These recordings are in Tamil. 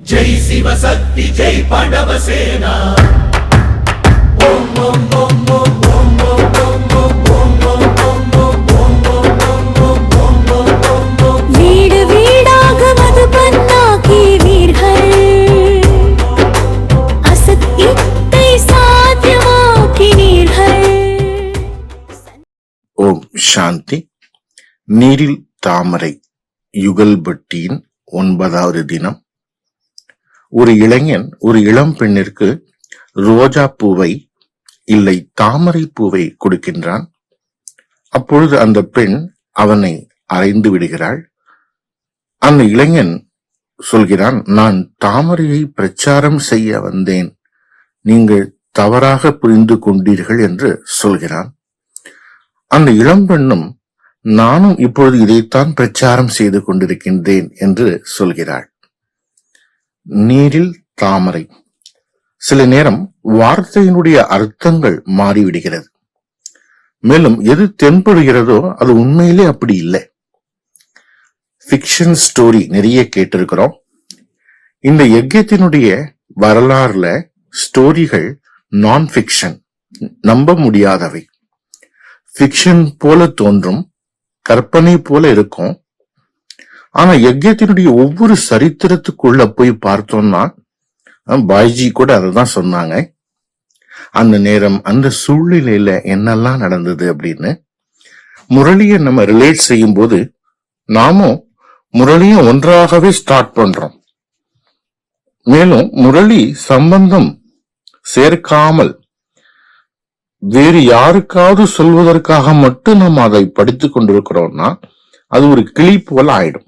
जय शिव शक्ति जय पांडव सेना ओम ओम ओम ओम ओम ओम ओम ओम வீடு வீடாக மதுபன்னாக்கி வீர்கள் அசத்தியத்தை சாத்தியமாக்கினீர்கள். ஓம் சாந்தி. நீரில் தாமரை யுகல்பட்டியின் 9வது தினம். ஒரு இளைஞன் ஒரு இளம் பெண்ணிற்கு ரோஜா பூவை இல்லை தாமரை பூவை கொடுக்கின்றான். அப்பொழுது அந்த பெண் அவனை அறைந்து விடுகிறாள். அந்த இளைஞன் சொல்கிறான், நான் தாமரையை பிரச்சாரம் செய்ய வந்தேன், நீங்கள் தவறாக புரிந்து கொண்டீர்கள் என்று சொல்கிறான். அந்த இளம் பெண்ணும், நானும் இப்பொழுது இதைத்தான் பிரச்சாரம் செய்து கொண்டிருக்கின்றேன் என்று சொல்கிறாள். நீரில் தாமரை. சில நேரம் வார்த்தையினுடைய அர்த்தங்கள் மாறிவிடுகிறது. மேலும் எது தென்படுகிறதோ அது உண்மையிலே அப்படி இல்லை. ஃபிக்ஷன் ஸ்டோரி நிறைய கேட்டிருக்கிறோம். இந்த யஜ்யத்தினுடைய வரலாறுல ஸ்டோரிகள் நான் ஃபிக்ஷன், நம்ப முடியாதவை. ஃபிக்ஷன் போல தோன்றும், கற்பனை போல இருக்கும். ஆனா யஜ்யத்தினுடைய ஒவ்வொரு சரித்திரத்துக்குள்ள போய் பார்த்தோம்னா, பாய்ஜி கூட அததான் சொன்னாங்க, அந்த நேரம் அந்த சூழ்நிலையில என்னெல்லாம் நடந்தது அப்படின்னு. முரளியை நம்ம ரிலேட் செய்யும் போது நாமும் முரளியும் ஒன்றாகவே ஸ்டார்ட் பண்றோம். மேலும் முரளி சம்பந்தம் சேர்க்காமல் வேறு யாருக்காவது சொல்வதற்காக மட்டும் நம்ம அதை படித்துக் கொண்டிருக்கிறோம்னா அது ஒரு கிளி போல ஆயிடும்.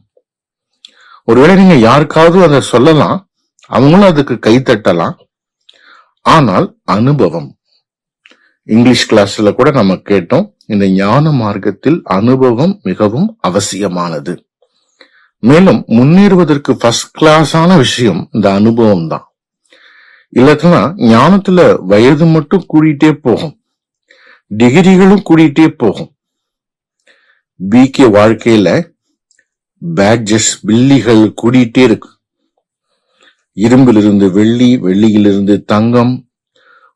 ஒருவேளை நீங்க யாருக்காவது அதை சொல்லலாம், அவங்களும் அதுக்கு கை தட்டலாம். ஆனால் அனுபவம், இங்கிலீஷ் கிளாஸ்ல கூட நம்ம கேட்டோம், இந்த ஞான மார்க்கத்தில் அனுபவம் மிகவும் அவசியமானது. மேலும் முன்னேறுவதற்கு ஃபர்ஸ்ட் கிளாஸான விஷயம் இந்த அனுபவம் தான். இல்லைன்னா ஞானத்துல வயது மட்டும் கூடிட்டே போகும், டிகிரிகளும் கூடிட்டே போகும். பிகே வாழ்க்கையில பேட்ஜஸ், பில்லிகள் கூடிட்டே இருக்கு. இரும்பிலிருந்து வெள்ளி, வெள்ளியிலிருந்து தங்கம்,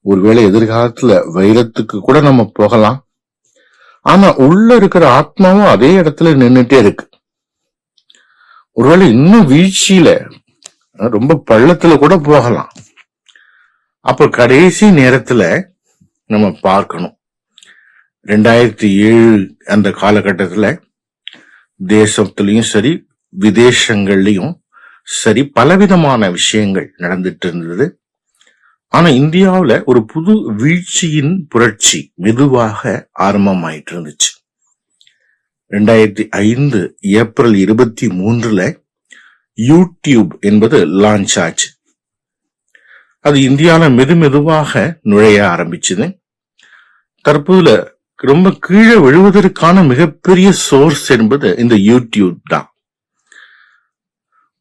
ஒருவேளை எதிர்காலத்துல வைரத்துக்கு கூட நம்ம போகலாம். ஆனா உள்ள இருக்கிற ஆத்மாவும் அதே இடத்துல நின்னுட்டே இருக்கு. ஒருவேளை இன்னும் வீழ்ச்சியில ரொம்ப பள்ளத்துல கூட போகலாம். அப்ப கடைசி நேரத்துல நம்ம பார்க்கணும், 2007 அந்த காலகட்டத்துல தேசத்திலையும் சரி விதேசங்கள்லயும் சரி பலவிதமான விஷயங்கள் நடந்துட்டு இருந்தது. ஆனா இந்தியாவுல ஒரு புது வீழ்ச்சியின் புரட்சி மெதுவாக ஆரம்பமாயிட்டு இருந்துச்சு. 2005 ஏப்ரல் 23 யூடியூப் என்பது லான்ச் ஆச்சு. அது இந்தியாவில மெதுவாக நுழைய ஆரம்பிச்சது. தற்போதுல ரொம்ப கீழே விழுவதற்கான மிகப்பெரிய சோர்ஸ் என்பது இந்த யூடியூப் தான்.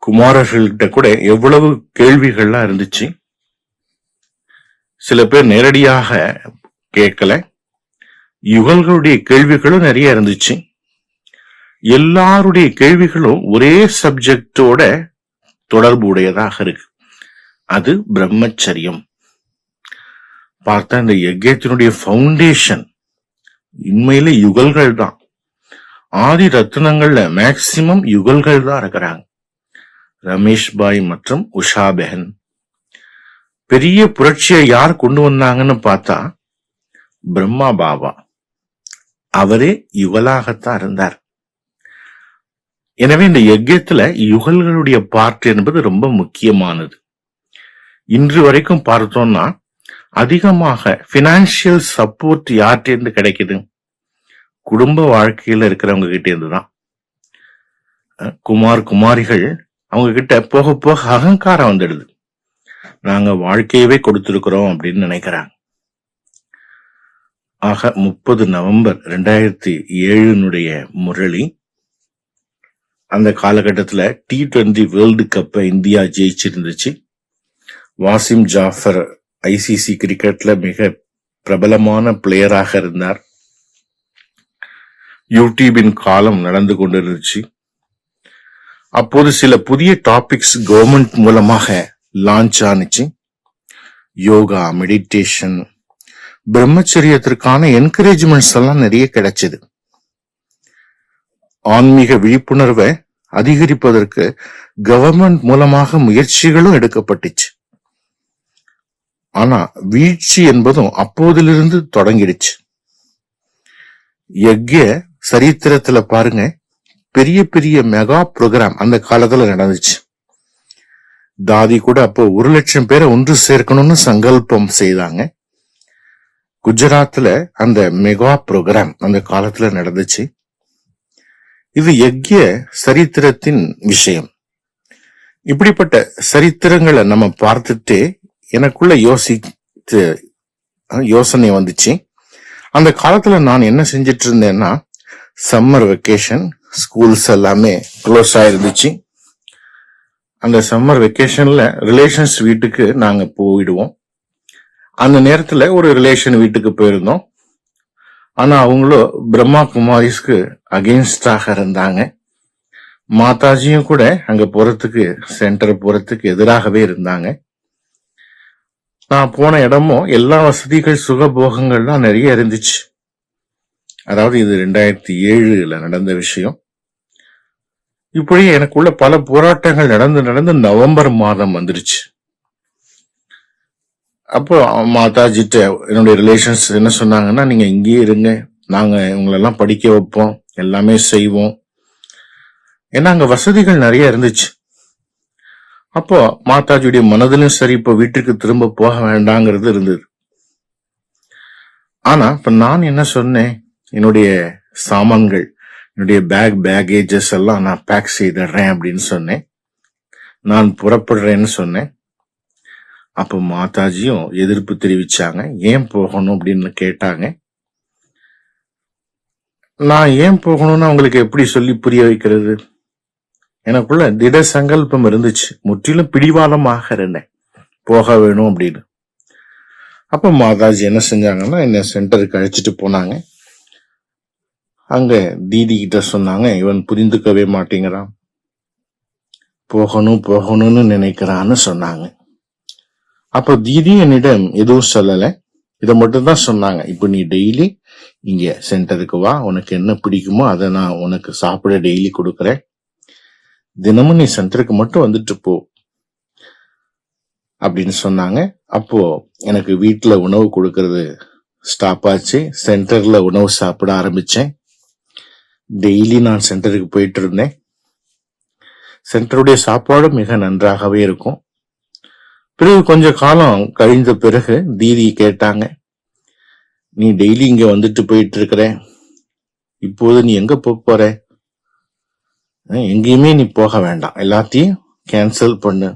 குமாரர்கள்கிட்ட கூட எவ்வளவு கேள்விகள்லாம் இருந்துச்சு. சில பேர் நேரடியாக கேட்கல, யுகல்களுடைய கேள்விகளும் நிறைய இருந்துச்சு. எல்லாருடைய கேள்விகளும் ஒரே சப்ஜெக்டோட தொடர்பு உடையதாக இருக்கு. அது பிரம்மச்சரியம். பார்த்தா இந்த யஜ்யத்தினுடைய ஃபவுண்டேஷன் உண்மையில யுகல்கள் தான். ஆதி ரத்னங்கள்ல மேக்சிமம் யுகல்கள் தான் இருக்கிறாங்க. ரமேஷ் பாய் மற்றும் உஷா பெஹன். பெரிய புரட்சியை யார் கொண்டு வந்தாங்கன்னு பார்த்தா பிரம்மா பாபா. அவரே யுகலாகத்தான் இருந்தார். எனவே இந்த யஜ்யத்துல யுகல்களுடைய பார்ட் என்பது ரொம்ப முக்கியமானது. இன்று வரைக்கும் பார்த்தோம்னா அதிகமாக பினான்சியல் சப்போர்ட் யார்கிட்ட கிடைக்குது? குடும்ப வாழ்க்கையில இருக்கிறவங்க கிட்ட இருந்துதான். குமாரிகள் அவங்க கிட்ட போக போக அகங்காரம் வந்துடுது, நாங்க வாழ்க்கையவே கொடுத்திருக்கிறோம் அப்படின்னு நினைக்கிறாங்க. ஆக 30 நவம்பர் 2007 முரளி. அந்த காலகட்டத்துல T20 வேர்ல்டு கப்பை இந்தியா ஜெயிச்சிருந்துச்சு. வாசிம் ஜாஃபர் ஐசிசி கிரிக்கெட்ல மிக பிரபலமான பிளேயராக இருந்தார். யூடியூபின் காலம் நடந்து கொண்டிருந்துச்சு. அப்போது சில புதிய டாபிக்ஸ் கவர்மெண்ட் மூலமாக லான்ச் ஆனிச்சு. யோகா, மெடிடேஷன், பிரம்மச்சரியத்திற்கான என்கரேஜ்மெண்ட்ஸ் எல்லாம் நிறைய கிடைச்சது. ஆன்மீக விழிப்புணர்வை அதிகரிப்பதற்கு கவர்மெண்ட் மூலமாக முயற்சிகளும் எடுக்கப்பட்டுச்சு. ஆனா வீழ்ச்சி என்பதும் அப்போதிலிருந்து தொடங்கிடுச்சு. யக்ய சரித்திரத்துல பாருங்க, பெரிய பெரிய மெகா ப்ரோக்ராம் அந்த காலத்துல நடந்துச்சு. தாதி கூட அப்போ 1,00,000 பேரை ஒன்று சேர்க்கணும்னு சங்கல்பம் செய்தாங்க. குஜராத்ல அந்த மெகா ப்ரோக்ராம் அந்த காலத்துல நடந்துச்சு. இது யக்ய சரித்திரத்தின் விஷயம். இப்படிப்பட்ட சரித்திரங்களை நம்ம பார்த்துட்டு எனக்குள்ள யோசனை வந்துச்சு. அந்த காலத்துல நான் என்ன செஞ்சிட்டு இருந்தேன்னா, சம்மர் வெக்கேஷன், ஸ்கூல்ஸ் எல்லாமே க்ளோஸ் ஆயிருந்துச்சு. அந்த சம்மர் வெக்கேஷன்ல ரிலேஷன்ஸ் வீட்டுக்கு நாங்க போயிடுவோம். அந்த நேரத்துல ஒரு ரிலேஷன் வீட்டுக்கு போயிருந்தோம். ஆனா அவங்களும் பிரம்மா குமாரிஸ்க்கு அகெயின்ஸ்டாக இருந்தாங்க. மாதாஜியும் கூட அங்க போறதுக்கு, சென்டர் போறதுக்கு எதிராகவே இருந்தாங்க. நான் போன இடமும் எல்லா வசதிகள் சுகபோகங்கள்லாம் நிறைய இருந்துச்சு. அதாவது இது 2007 நடந்த விஷயம். இப்படி எனக்குள்ள பல போராட்டங்கள் நடந்து நவம்பர் மாதம் வந்துருச்சு. அப்போ மாதாஜிட்ட என்னுடைய ரிலேஷன்ஸ் என்ன சொன்னாங்கன்னா, நீங்க இங்கேயே இருங்க, நாங்க உங்களெல்லாம் படிக்க வைப்போம், எல்லாமே செய்வோம். ஏன்னா அங்க வசதிகள் நிறைய இருந்துச்சு. அப்போ மாதாஜியுடைய மனதிலும் சரி, இப்போ வீட்டுக்கு திரும்ப போக வேண்டாங்கிறது இருந்தது. ஆனா இப்ப நான் என்ன சொன்னேன், என்னுடைய சாமான்கள், என்னுடைய பேகேஜஸ் எல்லாம் நான் பேக் செய்திடுறேன் அப்படின்னு சொன்னேன். நான் புறப்படுறேன்னு சொன்னேன். அப்ப மாதாஜியும் எதிர்ப்பு தெரிவிச்சாங்க. ஏன் போகணும் அப்படின்னு கேட்டாங்க. நான் ஏன் போகணும்னு அவங்களுக்கு எப்படி சொல்லி புரிய வைக்கிறது? எனக்குள்ள திட சங்கல்பம் இருந்துச்சு, முற்றிலும் பிடிவாதமாக இருந்தேன், போக வேணும் அப்படின்னு. அப்ப மாதாஜி என்ன செஞ்சாங்கன்னா, என்ன சென்டருக்கு அழைச்சிட்டு போனாங்க. அங்க தீதி கிட்ட சொன்னாங்க, இவன் புரிந்துக்கவே மாட்டேங்கிறான், போகணும்னு நினைக்கிறான்னு சொன்னாங்க. அப்ப தீதி என்னிடம் எதுவும் சொல்லல, இதை மட்டும் தான் சொன்னாங்க. இப்ப நீ டெய்லி இங்க சென்டருக்கு வா, உனக்கு என்ன பிடிக்குமோ அதை நான் உனக்கு சாப்பிட டெய்லி கொடுக்கறேன், தினமும் நீ சென்டருக்கு மட்டும் வந்துட்டு போ அப்படின்னு சொன்னாங்க. அப்போ எனக்கு வீட்டுல உணவு கொடுக்கறது ஸ்டாப் ஆச்சு. சென்டர்ல உணவு சாப்பிட ஆரம்பிச்சேன். டெய்லி நான் சென்டருக்கு போயிட்டு இருந்தேன். சென்டருடைய சாப்பாடு மிக நன்றாகவே இருக்கும். பிறகு கொஞ்ச காலம் கழிந்த பிறகு தீதி கேட்டாங்க, நீ டெய்லி இங்க வந்துட்டு போயிட்டு இருக்கிற, இப்போது நீ எங்க போற? எங்கேயுமே நீ போக வேண்டாம், எல்லாத்தையும் கேன்சல் பண்ணு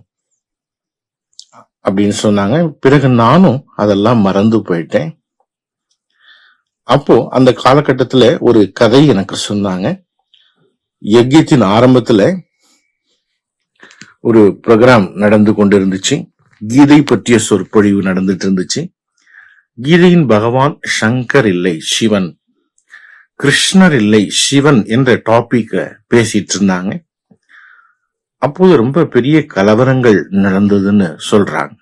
அப்படின்னு சொன்னாங்க. பிறகு நானும் அதெல்லாம் மறந்து போயிட்டேன். அப்போ அந்த காலகட்டத்துல ஒரு கதை எனக்கு சொன்னாங்க. யஜ்யத்தின் ஆரம்பத்துல ஒரு ப்ரோக்ராம் நடந்து கொண்டிருந்துச்சு. கீதை பற்றிய சொற்பொழிவு நடந்துட்டு இருந்துச்சு. கீதையின் பகவான் சங்கர் இல்லை, சிவன், கிருஷ்ணர் இல்லை, சிவன் என்ற டாபிக்க பேசிட்டு இருந்தாங்க. அப்போது ரொம்ப பெரிய கலவரங்கள் நடந்ததுன்னு சொல்றாங்க.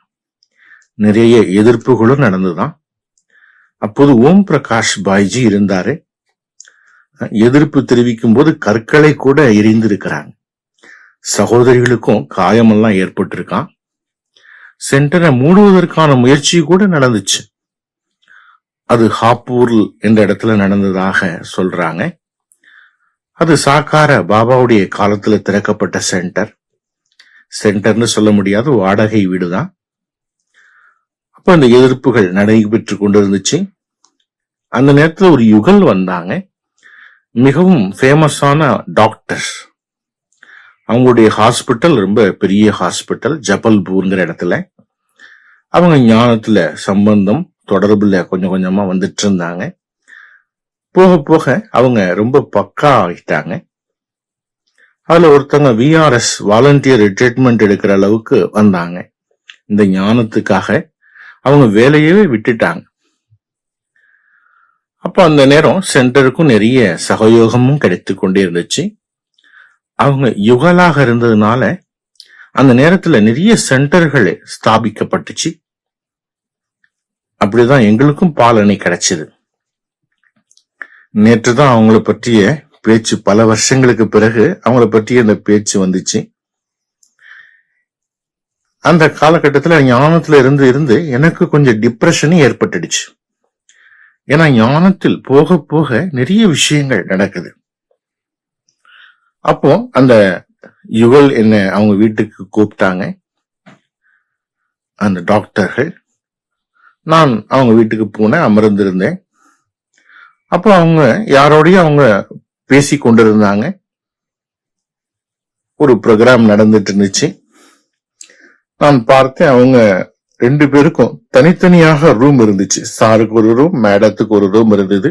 நிறைய எதிர்ப்புகளும் நடந்துதான். அப்போது ஓம் பிரகாஷ் பாய்ஜி இருந்தாரு. எதிர்ப்பு தெரிவிக்கும் போது கற்களை கூட எரிந்திருக்கிறாங்க. சகோதரிகளுக்கும் காயமெல்லாம் ஏற்பட்டிருக்கான். சென்டரை மூடுவதற்கான முயற்சி கூட நடந்துச்சு. அது ஹாப்பூர் என்ற இடத்துல நடந்ததாக சொல்றாங்க. அது சாக்கார பாபாவுடைய காலத்துல திறக்கப்பட்ட சென்டர்னு சொல்ல முடியாது, வாடகை வீடுதான். அப்ப அந்த எதிர்ப்புகள் நடைபெற்று கொண்டு இருந்துச்சு. அந்த நேரத்துல ஒரு யுகல் வந்தாங்க, மிகவும் ஃபேமஸான டாக்டர். அவங்களுடைய ஹாஸ்பிட்டல் ரொம்ப பெரிய ஹாஸ்பிட்டல், ஜபல்பூர்ங்கிற இடத்துல. அவங்க ஞானத்துல சம்பந்தம் தொடர்புல கொஞ்சம் கொஞ்சமா வந்துட்டு இருந்தாங்க. போக போக அவங்க ரொம்ப பக்கா ஆகிட்டாங்க. அதுல ஒருத்தங்க VRS வாலண்டியர் ரிட்டைர்மெண்ட் எடுக்கிற அளவுக்கு வந்தாங்க. இந்த ஞானத்துக்காக அவங்க வேலையவே விட்டுட்டாங்க. அப்ப அந்த நேரம் சென்டருக்கும் நிறைய சகயோகமும் கிடைத்து கொண்டே இருந்துச்சு. அவங்க யுகலாக இருந்ததுனால அந்த நேரத்துல நிறைய சென்டர்கள் ஸ்தாபிக்கப்பட்டுச்சு. அப்படிதான் எங்களுக்கும் பாலனை கிடைச்சது. நேற்றுதான் அவங்கள பற்றிய பேச்சு, பல வருஷங்களுக்கு பிறகு அவங்கள பற்றிய இந்த பேச்சு வந்துச்சு. அந்த காலகட்டத்துல ஞானத்துல இருந்து இருந்து எனக்கு கொஞ்சம் டிப்ரெஷனும் ஏற்பட்டுடுச்சு. ஏன்னா ஞானத்தில் போக போக நிறைய விஷயங்கள் நடக்குது. அப்போ அந்த யுகல் என்ன அவங்க வீட்டுக்கு கூப்பிட்டாங்க, அந்த டாக்டர்கள். நான் அவங்க வீட்டுக்கு போனேன், அமர்ந்திருந்தேன். அப்போ அவங்க யாரோடையும் அவங்க பேசி கொண்டிருந்தாங்க. ஒரு ப்ரோக்ராம் நடந்துட்டு இருந்துச்சு. நான் பார்த்தேன், அவங்க 2 பேருக்கும் தனித்தனியாக ரூம் இருந்துச்சு. சாருக்கு ஒரு ரூம், மேடத்துக்கு ஒரு ரூம் இருந்தது.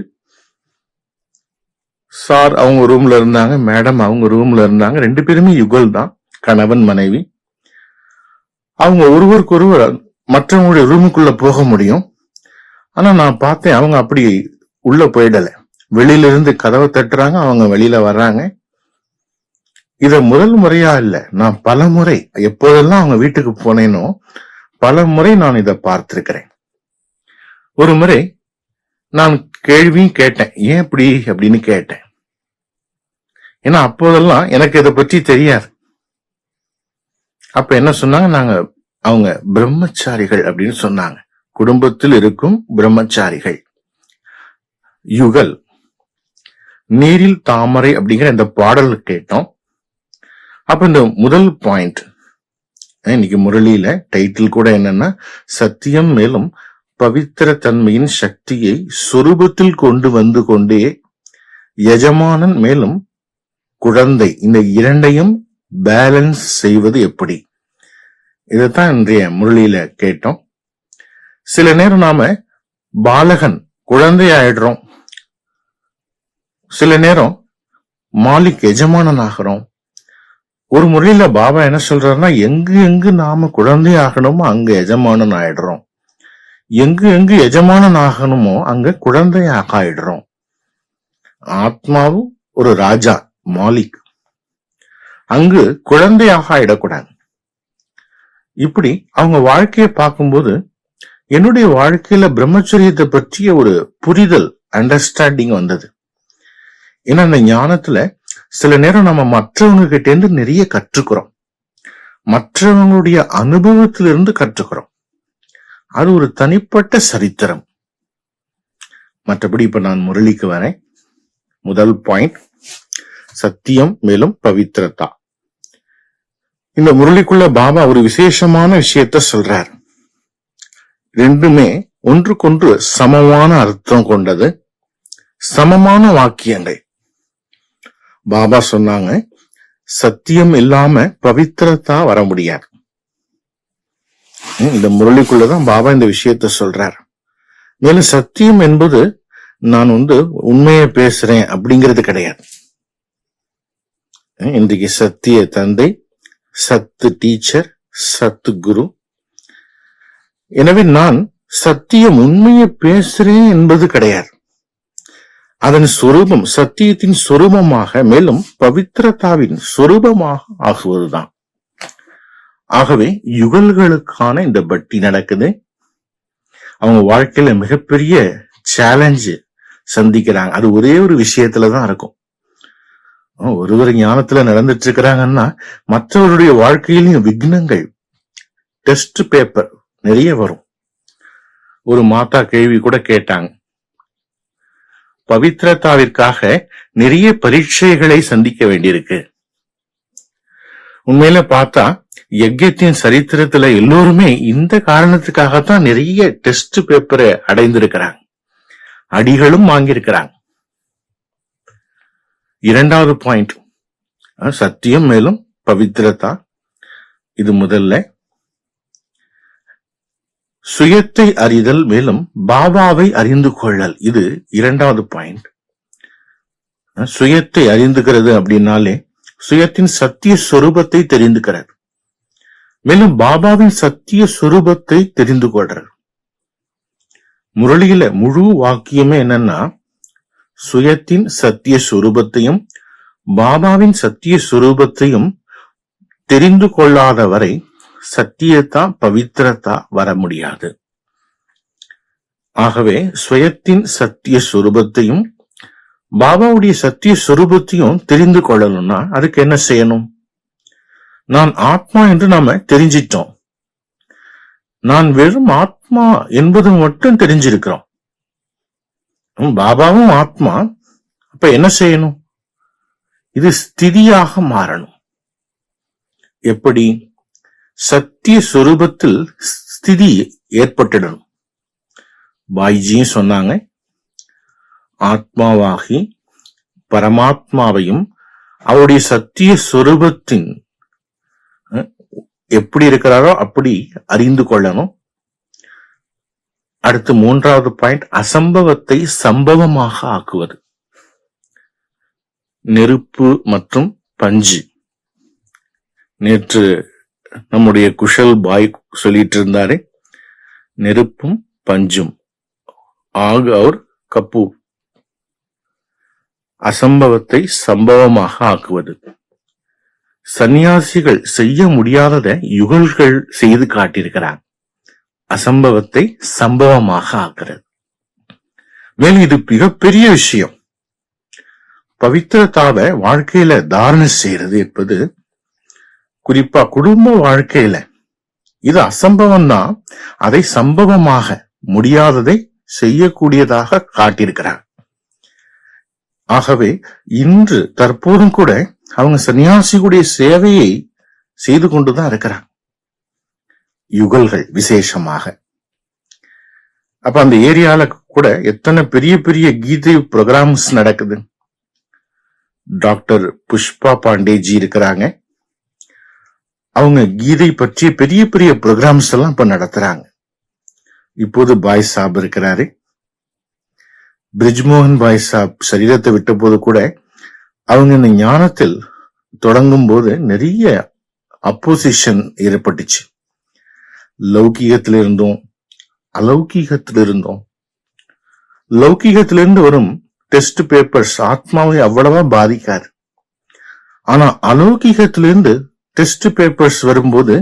சார் அவங்க ரூம்ல இருந்தாங்க, மேடம் அவங்க ரூம்ல இருந்தாங்க. 2 பேருமே யுகல் தான், கணவன் மனைவி. அவங்க ஒருவருக்கு ஒருவர் மற்றவங்களுடைய ரூமுக்குள்ள போக முடியும். ஆனா நான் பார்த்தேன், அவங்க அப்படி உள்ள போயிடல. வெளியில இருந்து கதவை தட்டுறாங்க, அவங்க வெளியில வர்றாங்க. இத முதல் முறையா இல்ல, நான் பல முறை எப்போதெல்லாம் அவங்க வீட்டுக்கு போனேனோ பல முறை நான் இதை பார்த்திருக்கிறேன். ஒரு முறை நான் கேள்வியும் கேட்டேன், ஏன் இப்படி அப்படின்னு கேட்டேன். ஏன்னா அப்போதெல்லாம் எனக்கு இதை பற்றி தெரியாது. அப்ப என்ன சொன்னாங்க, அவங்க பிரம்மச்சாரிகள் அப்படின்னு சொன்னாங்க. குடும்பத்தில் இருக்கும் பிரம்மச்சாரிகள். யுகல். நீரில் தாமரை அப்படிங்கிற இந்த பாடல் கேட்டோம். அப்ப இந்த முதல் பாயிண்ட், இன்னைக்கு முரளியில டைட்டில் கூட என்னன்னா, சத்தியம் மேலும் பவித்திர தன்மையின் சக்தியை சொரூபத்தில் கொண்டு வந்து கொண்டே எஜமானன் மேலும் குழந்தை, இந்த இரண்டையும் பேலன்ஸ் செய்வது எப்படி, இதைத்தான் இன்றைய முரளியில கேட்டோம். சில நேரம் நாம பாலகன் குழந்தை ஆயிடுறோம், சில நேரம் மாலிக் எஜமானன் ஆகிறோம். ஒரு முறையில பாபா என்ன சொல்றாருன்னா, எங்கு எங்கு நாம குழந்தை ஆகணுமோ அங்க எஜமானன் ஆயிடுறோம், எங்கு எங்கு எஜமானன் ஆகணுமோ அங்க குழந்தையாக ஆயிடுறோம். ஆத்மாவும் ஒரு ராஜா, மாலிக், அங்கு குழந்தையாக ஆயிடக்கூடாது. இப்படி அவங்க வாழ்க்கையை பார்க்கும்போது என்னுடைய வாழ்க்கையில பிரம்மச்சரியத்தை பற்றிய ஒரு புரிதல், அண்டர்ஸ்டாண்டிங் வந்தது. ஏன்னா அந்த ஞானத்துல சில நேரம் நம்ம மற்றவங்க கிட்ட இருந்து நிறைய கற்றுக்கிறோம், மற்றவங்களுடைய அனுபவத்திலிருந்து கற்றுக்கிறோம். அது ஒரு தனிப்பட்ட சரித்திரம். மற்றபடி இப்ப நான் முரளிக்கு வரேன். முதல் பாயிண்ட், சத்தியம் மேலும் பவித்திரதா. இந்த முரளிக்குள்ள பாபா ஒரு விசேஷமான விஷயத்த சொல்றார். ரெண்டுமே ஒன்றுக்கொன்று சமமான அர்த்தம் கொண்டது, சமமான வாக்கியங்கள். பாபா சொன்னாங்க, சத்தியம் இல்லாம பவித்திரதா வர முடியாது. இந்த முரளிக்குள்ளதான் பாபா இந்த விஷயத்த சொல்றார். மேலும் சத்தியம் என்பது நான் உண்மையை பேசுறேன் அப்படிங்கிறது கிடையாது. இன்றைக்கு சத்திய தந்தை, சத்து டீச்சர், சத்து குரு. எனவே நான் சத்தியம் உண்மையை பேசுறேன் என்பது கிடையாது. அதன் சொரூபம் சத்தியத்தின் சொரூபமாக மேலும் பவித்திரதாவின் சொரூபமாக ஆகுவதுதான். ஆகவே யுகல்களுக்கான இந்த பட்டி நடக்குது. அவங்க வாழ்க்கையில மிகப்பெரிய சேலஞ்சு சந்திக்கிறாங்க. அது ஒரே ஒரு விஷயத்துலதான் இருக்கும். ஒருவர் ஞானத்துல நடந்துட்டு இருக்கிறாங்கன்னா மற்றவருடைய வாழ்க்கையிலும் விக்னங்கள், டெஸ்ட் பேப்பர் நிறைய வரும். ஒரு மாதா கேள்வி கூட கேட்டாங்க, பவித்திரதாவிற்காக நிறைய பரீட்சைகளை சந்திக்க வேண்டியிருக்கு. உண்மையில பார்த்தா யஜ்யத்தின் சரித்திரத்துல எல்லோருமே இந்த காரணத்துக்காகத்தான் நிறைய டெஸ்ட் பேப்பரை அடைந்திருக்கிறாங்க, அடிகளும் வாங்கியிருக்கிறாங்க. இரண்டாவது பாயிண்ட், சத்தியம் மேலும் பவித்திரதா. இது முதல்ல. சுயத்தை அறிதல் மேலும் பாபாவை அறிந்து கொள்ளல், இது இரண்டாவது பாயிண்ட். சுயத்தை அறிந்துகிறது அப்படின்னாலே சுயத்தின் சத்திய சொரூபத்தை தெரிந்துக்கிறார், மேலும் பாபாவின் சத்திய சொரூபத்தை தெரிந்து கொள்றார். முரளியில முழு வாக்கியமே என்னன்னா, சுயத்தின் சத்திய சொரூபத்தையும் பாபாவின் சத்திய சுரூபத்தையும் தெரிந்து கொள்ளாத வரை சத்தியத்தா பவித்திரத்தா வர முடியாது. ஆகவே சுயத்தின் சத்திய சுரூபத்தையும் பாபாவுடைய சத்திய சுரூபத்தையும் தெரிந்து கொள்ளணும்னா அதுக்கு என்ன செய்யணும்? நான் ஆத்மா என்று நாம தெரிஞ்சிட்டோம். நான் வெறும் ஆத்மா என்பது மட்டும் தெரிஞ்சிருக்கிறோம். பாபாவும் ஆத்மா. அப்ப என்ன செய்யணும்? இது ஸ்திதியாக மாறணும். எப்படி? சத்திய சொரூபத்தில் ஸ்திதி ஏற்பட்டுடணும். பாய்ஜியும் சொன்னாங்க, ஆத்மாவாகி பரமாத்மாவையும் அவருடைய சத்திய சொரூபத்தின் எப்படி இருக்கிறாரோ அப்படி அறிந்து கொள்ளணும். அடுத்து 3வது பாயிண்ட், அசம்பவத்தை சம்பவமாக ஆக்குவது. நெருப்பு மற்றும் பஞ்சு. நேற்று நம்முடைய குஷல் பாய் சொல்லிட்டு இருந்தாரு, நெருப்பும் பஞ்சும் ஆக அவர் கப்பு. அசம்பவத்தை சம்பவமாக ஆக்குவது. சந்நியாசிகள் செய்ய முடியாததை யுகல்கள் செய்து காட்டியிருக்கிறார். அசம்பவத்தை சம்பவமாக ஆக்குறது. மேலும் இது மிகப்பெரிய விஷயம். பவித்திரத்தாவை வாழ்க்கையில தாரணை செய்யறது என்பது, குறிப்பா குடும்ப வாழ்க்கையில இது அசம்பவம் தான். அதை சம்பவமாக, முடியாததை செய்யக்கூடியதாக காட்டியிருக்கிறார். ஆகவே இன்று தற்போதும் கூட அவங்க சன்னியாசிகளுடைய சேவையை செய்து கொண்டுதான் இருக்கிறாங்க, யுகல்கள் விசேஷமாக. அப்ப அந்த ஏரியால கூட எத்தனை பெரிய பெரிய கீதை ப்ரோக்ராம்ஸ் நடக்குது. டாக்டர் புஷ்பா பாண்டேஜி இருக்கிறாங்க. அவங்க கீதை பற்றிய பெரிய பெரிய ப்ரோக்ராம்ஸ் எல்லாம் இப்ப நடத்துறாங்க. இப்போது பாய் சாப் இருக்கிறாரு. பிரிஜ்மோகன் பாய் சாப் சரீரத்தை விட்ட போது கூட அவங்க இந்த ஞானத்தில் தொடங்கும் போது நிறைய அப்போசிஷன் ஏற்பட்டுச்சு. லௌகீகத்திலிருந்தும் அலௌகீகத்திலிருந்தும். லௌகீகத்திலிருந்து வரும் டெஸ்ட் பேப்பர்ஸ் ஆத்மாவை அவ்வளவா பாதிக்காது. ஆனா அலௌகீகத்திலிருந்து டெஸ்ட் பேப்பர்ஸ் வரும்போது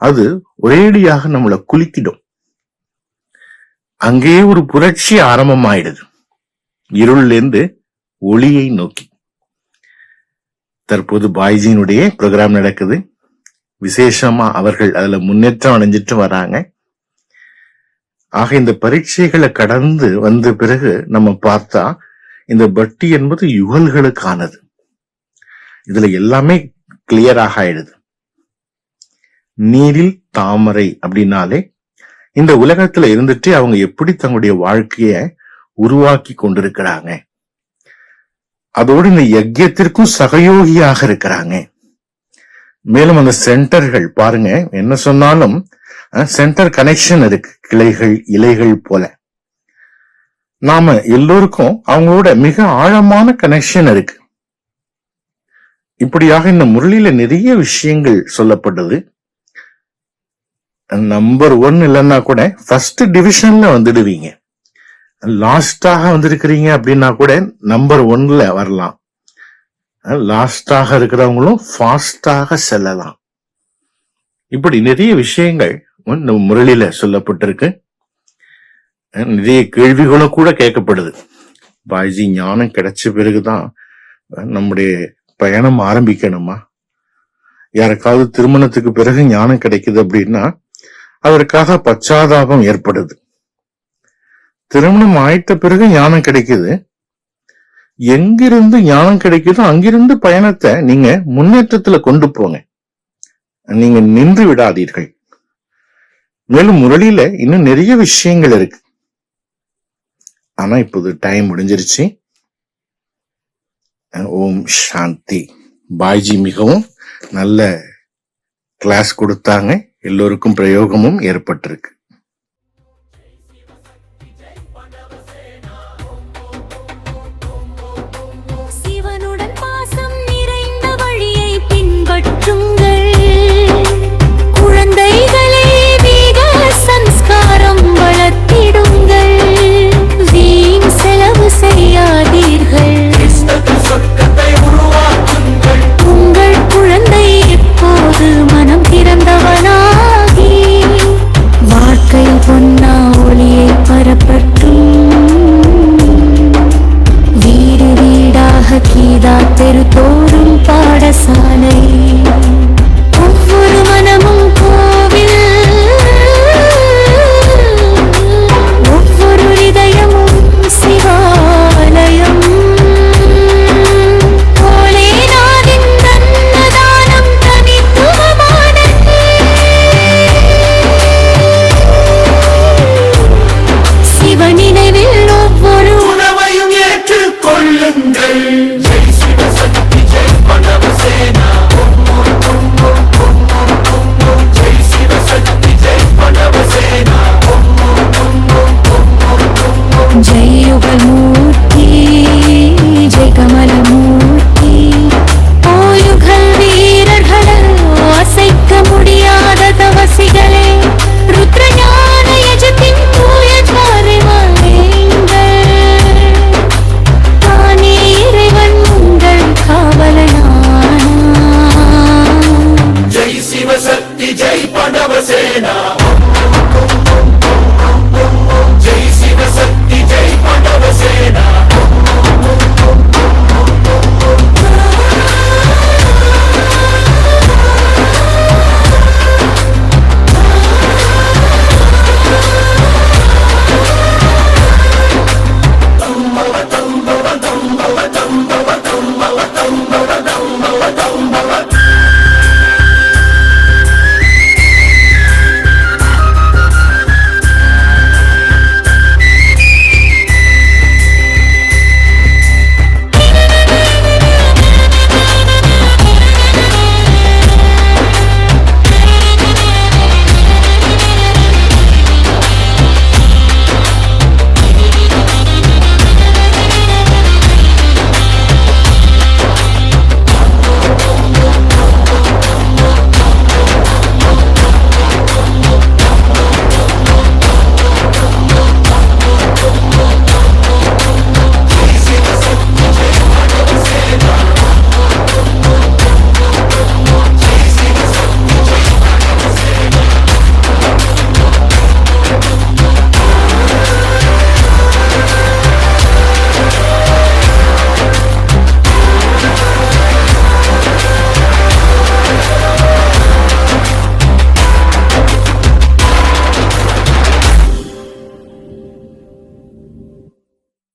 அது ஒரேடியாக நம்மளை குலுக்கிடும். அங்கேயே ஒரு புரட்சி ஆரம்பமாயிடுது, இருளிலிருந்து ஒளியை நோக்கி. தற்போது பாய்ஜியினுடைய ப்ரோக்ராம் நடக்குது. விசேஷமா அவர்கள் அதுல முன்னேற்றம் அடைஞ்சிட்டு வராங்க. ஆக இந்த பரீட்சைகளை கடந்து வந்த பிறகு நம்ம பார்த்தா இந்த பட்டி என்பது யுகல்களுக்கானது. இதுல எல்லாமே கிளியராக ஆயிடுது. நீரில் தாமரை அப்படின்னாலே இந்த உலகத்துல இருந்துட்டு அவங்க எப்படி தங்களுடைய வாழ்க்கைய உருவாக்கி கொண்டிருக்கிறாங்க. அதோடு இந்த யஜ்யத்திற்கும் சகயோகியாக இருக்கிறாங்க. மேலும் அந்த சென்டர்கள் பாருங்க, என்ன சொன்னாலும் சென்டர் கனெக்ஷன் இருக்கு, கிளைகள் இலைகள் போல. நாம எல்லோருக்கும் அவங்களோட மிக ஆழமான கனெக்ஷன் இருக்கு. இப்படியாக இந்த முரளியில நிறைய விஷயங்கள் சொல்லப்பட்டது. நம்பர் 1 இல்லைன்னா கூட ஃபர்ஸ்ட் டிவிஷன்ல வந்துடுவீங்க. லாஸ்டாக வந்திருக்கிறீங்க அப்படின்னா கூட நம்பர் 1ல வரலாம். லாஸ்டாக இருக்கிறவங்களும் ஃபாஸ்டாக செல்லலாம். இப்படி நிறைய விஷயங்கள் முரளியில சொல்லப்பட்டிருக்கு. நிறைய கேள்விகளும் கூட கேட்கப்படுது. பாய்ஜி ஞானம் கிடைச்ச பிறகுதான் நம்முடைய பயணம் ஆரம்பிக்கணுமா? யாருக்காவது திருமணத்துக்கு பிறகு ஞானம் கிடைக்குது அப்படின்னா அதற்காக பச்சாதாபம் ஏற்படுது. திருமணம் ஆயிட்ட பிறகு ஞானம் கிடைக்குது. எங்கிருந்து ஞானம் கிடைக்குதோ அங்கிருந்து பயணத்தை நீங்க முன்னேற்றத்துல கொண்டு போங்க. நீங்க நின்று விடாதீர்கள். மேலும் முரளியில இன்னும் நிறைய விஷயங்கள் இருக்கு. ஆனா இப்போது டைம் முடிஞ்சிருச்சு. ஓம் சாந்தி. பாய்ஜி மிகவும் நல்ல கிளாஸ் கொடுத்தாங்க. எல்லோருக்கும் பிரயோகமும் ஏற்பட்டிருக்கு. சிவனுடன் பாசம் நிறைந்த வழியை பின்பற்றும்